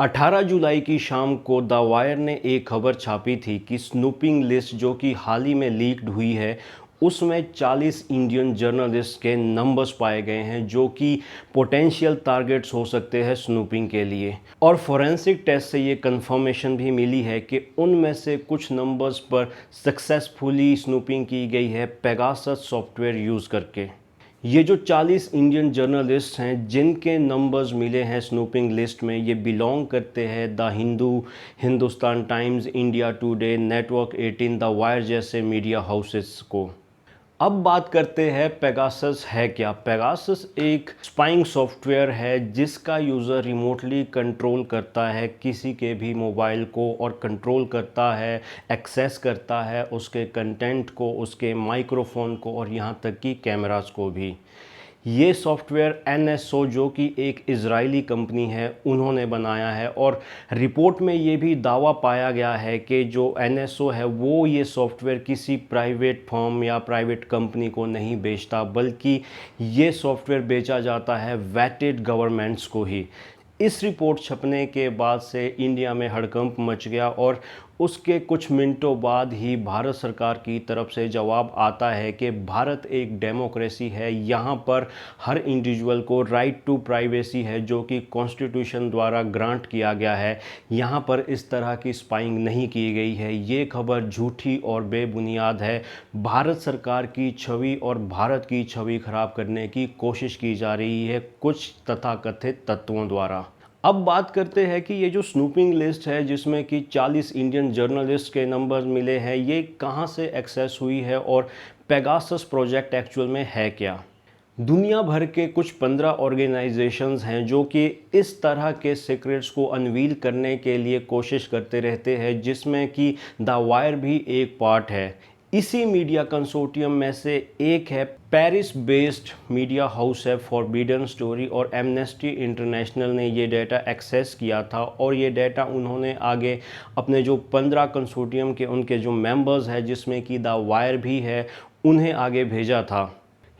18 जुलाई की शाम को द वायर ने एक खबर छापी थी कि स्नूपिंग लिस्ट जो कि हाल ही में लीक्ड हुई है उसमें 40 इंडियन जर्नलिस्ट के नंबर्स पाए गए हैं जो कि पोटेंशियल टारगेट्स हो सकते हैं स्नूपिंग के लिए। और फोरेंसिक टेस्ट से ये कंफर्मेशन भी मिली है कि उनमें से कुछ नंबर्स पर सक्सेसफुली स्नूपिंग की गई है पेगासस सॉफ्टवेयर यूज़ करके। ये जो 40 इंडियन जर्नलिस्ट हैं जिनके नंबर्स मिले हैं स्नूपिंग लिस्ट में, ये बिलोंग करते हैं the Hindu, Hindustan times, India today, network 18, the wire जैसे मीडिया हाउसेस को। अब बात करते हैं पेगासस है क्या। पेगासस एक स्पाइंग सॉफ्टवेयर है जिसका यूज़र रिमोटली कंट्रोल करता है किसी के भी मोबाइल को और कंट्रोल करता है, एक्सेस करता है उसके कंटेंट को, उसके माइक्रोफोन को और यहाँ तक कि कैमरास को भी। ये सॉफ्टवेयर NSO जो कि एक इजरायली कंपनी है उन्होंने बनाया है और रिपोर्ट में ये भी दावा पाया गया है कि जो NSO है वो ये सॉफ्टवेयर किसी प्राइवेट फर्म या प्राइवेट कंपनी को नहीं बेचता, बल्कि ये सॉफ्टवेयर बेचा जाता है वेटेड गवर्नमेंट्स को ही। इस रिपोर्ट छपने के बाद से इंडिया में हड़कंप मच गया और उसके कुछ मिनटों बाद ही भारत सरकार की तरफ से जवाब आता है कि भारत एक डेमोक्रेसी है, यहाँ पर हर इंडिविजुअल को राइट टू प्राइवेसी है जो कि कॉन्स्टिट्यूशन द्वारा ग्रांट किया गया है। यहाँ पर इस तरह की स्पाइंग नहीं की गई है। ये खबर झूठी और बेबुनियाद है। भारत सरकार की छवि और भारत की छवि खराब करने की कोशिश की जा रही है कुछ तथाकथित तत्वों द्वारा। अब बात करते हैं कि ये जो स्नूपिंग लिस्ट है जिसमें कि 40 इंडियन जर्नलिस्ट के नंबर मिले हैं, ये कहाँ से एक्सेस हुई है और पेगासस प्रोजेक्ट एक्चुअल में है क्या। दुनिया भर के कुछ 15 ऑर्गेनाइजेशंस हैं जो कि इस तरह के सीक्रेट्स को अनवील करने के लिए कोशिश करते रहते हैं, जिसमें कि द वायर भी एक पार्ट है। इसी मीडिया कंसोर्टियम में से एक है पेरिस बेस्ड मीडिया हाउस है फॉरबिडन स्टोरी, और एमनेस्टी इंटरनेशनल ने ये डाटा एक्सेस किया था और ये डाटा उन्होंने आगे अपने जो 15 कंसोर्टियम के उनके जो मेंबर्स हैं जिसमें कि द वायर भी है उन्हें आगे भेजा था।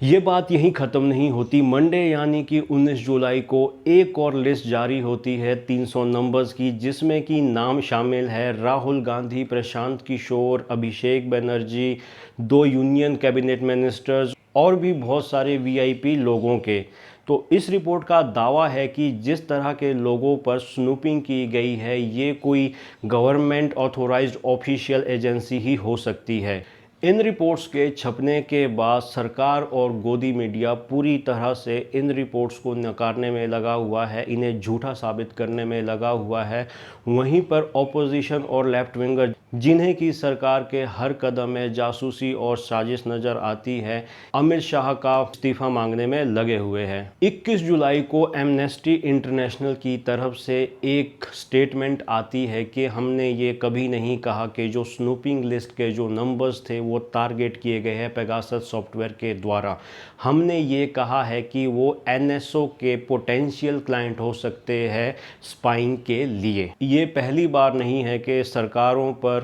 ये बात यहीं ख़त्म नहीं होती। मंडे यानी कि 19 जुलाई को एक और लिस्ट जारी होती है 300 नंबर्स की, जिसमें कि नाम शामिल है Rahul Gandhi, Prashant Kishor, Abhishek Banerjee, 2 union cabinet ministers और भी बहुत सारे VIP लोगों के। तो इस रिपोर्ट का दावा है कि जिस तरह के लोगों पर स्नूपिंग की गई है ये कोई गवर्नमेंट ऑथोराइज्ड ऑफिशियल एजेंसी ही हो सकती है। इन रिपोर्ट्स के छपने के बाद सरकार और गोदी मीडिया पूरी तरह से इन रिपोर्ट्स को नकारने में लगा हुआ है, इन्हें झूठा साबित करने में लगा हुआ है। वहीं पर ऑपोजिशन और लेफ्ट विंगर जिन्हें की सरकार के हर कदम में जासूसी और साजिश नज़र आती है, अमित शाह का इस्तीफा मांगने में लगे हुए हैं। 21 जुलाई को एमनेस्टी इंटरनेशनल की तरफ से एक स्टेटमेंट आती है कि हमने ये कभी नहीं कहा कि जो स्नूपिंग लिस्ट के जो नंबर्स थे वो टारगेट किए गए हैं पेगासस सॉफ्टवेयर के द्वारा। हमने ये कहा है कि वो NSO के पोटेंशियल क्लाइंट हो सकते हैं स्पाइंग के लिए। ये पहली बार नहीं है कि सरकारों पर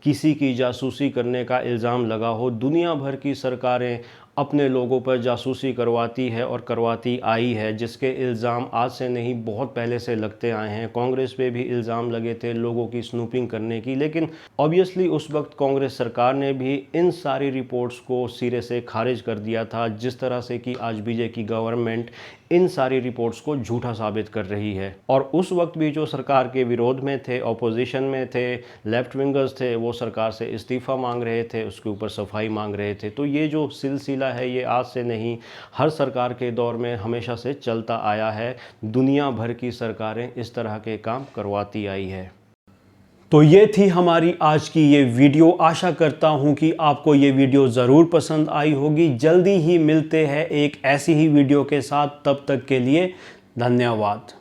किसी की जासूसी करने का इल्ज़ाम लगा हो। दुनिया भर की सरकारें अपने लोगों पर जासूसी करवाती है और करवाती आई है, जिसके इल्ज़ाम आज से नहीं बहुत पहले से लगते आए हैं। कांग्रेस पे भी इल्ज़ाम लगे थे लोगों की स्नूपिंग करने की, लेकिन ऑब्वियसली उस वक्त कांग्रेस सरकार ने भी इन सारी रिपोर्ट्स को सिरे से खारिज कर दिया था, जिस तरह से कि आज BJP की गवर्नमेंट इन सारी रिपोर्ट्स को झूठा साबित कर रही है। और उस वक्त भी जो सरकार के विरोध में थे, ऑपोजिशन में थे, लेफ्ट विंगर्स थे, वो सरकार से इस्तीफ़ा मांग रहे थे, उसके ऊपर सफाई मांग रहे थे। तो ये जो सिलसिला है ये आज से नहीं, हर सरकार के दौर में हमेशा से चलता आया है। दुनिया भर की सरकारें इस तरह के काम करवाती आई है। तो ये थी हमारी आज की ये वीडियो। आशा करता हूँ कि आपको ये वीडियो ज़रूर पसंद आई होगी। जल्दी ही मिलते हैं एक ऐसी ही वीडियो के साथ, तब तक के लिए धन्यवाद।